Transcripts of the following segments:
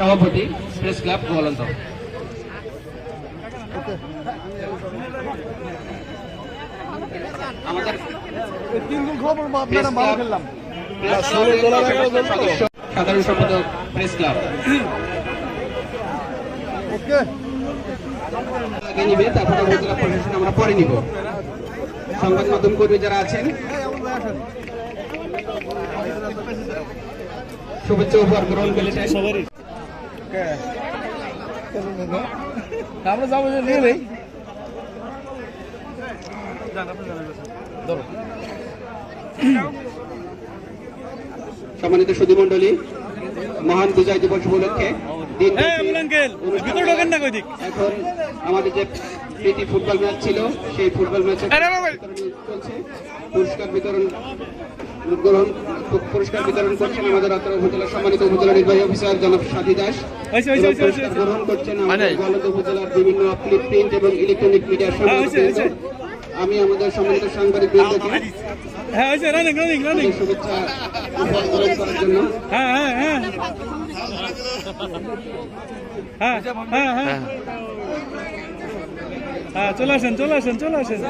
সভাপতি press club Goalanda. আমাদের সাধারণ সম্পাদক প্রেস ক্লাব আগে নিবে, তারপরে উপজেলা প্রশাসন আমরা পরে নিব। সংবাদ মাধ্যম কর্মী যারা আছেন শুভেচ্ছা উপহার গ্রহণ করেছেন। আমরা যাবো যে নিয়ে নেই সম্মানিত সুধীমণ্ডলী, মহান বিজয় দিবস উপলক্ষে এখন আমাদের যে প্রীতি ফুটবল ম্যাচ ছিল সেই ফুটবল ম্যাচে চলছে। পুরস্কার বিতরণ করছেন আমাদের অত্র উপজেলার সম্মানিত উপজেলা নির্বাহী অফিসার জনাব সাথী দাস। পুরস্কার গ্রহণ করছেন আমাদের গোয়ালন্দ উপজেলার বিভিন্ন প্রিন্ট এবং ইলেকট্রনিক মিডিয়ার সংবাদবৃন্দ। আমি আমাদের সম্মানিত সাংবাদিক বৃন্দকে শুভেচ্ছা উপহার গ্রহণ করার জন্য চলে আসেন চলে আসেন চলে আসেন।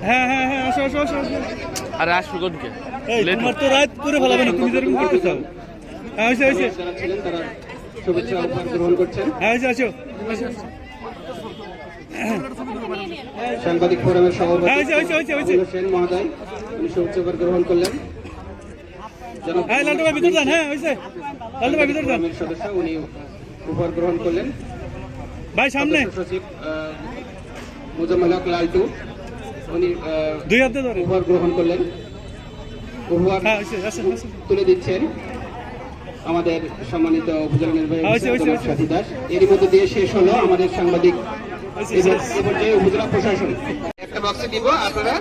হ্যাঁ হ্যাঁ হ্যাঁ আসো আসো আসো। আরে আসবো কোনকে? তোমার তো রাত করে ফেলাবে না, তুমি যেরকম করতে চাও। হ্যাঁ হয়েছে হয়েছে। যারা ছিলেন তারা শুভেচ্ছা উপহার গ্রহণ করছেন। হ্যাঁ হয়েছে আসো। সাংবাদিক ফোরামের সভাপতি সেন মহোদয় উনি শুভেচ্ছা উপহার গ্রহণ করলেন। হ্যাঁ লালটু ভাই ভিতর যান। হ্যাঁ হয়েছে লালটু ভাই ভিতর যান। সদস্য উনি উপহার গ্রহণ করলেন। ভাই সামনে সচিব মুজাম্মেল হক লালটু উনি দুই হাতে ধরে উপহার গ্রহণ করলেন। উপহার তুলে দিচ্ছেন আমাদের সম্মানিত উপজেলা নির্বাহী সাথী দাস। এরই মধ্যে দিয়ে শেষ হলো আমাদের সাংবাদিক উপজেলা প্রশাসন। একটা বক্সে দিব, আপনারা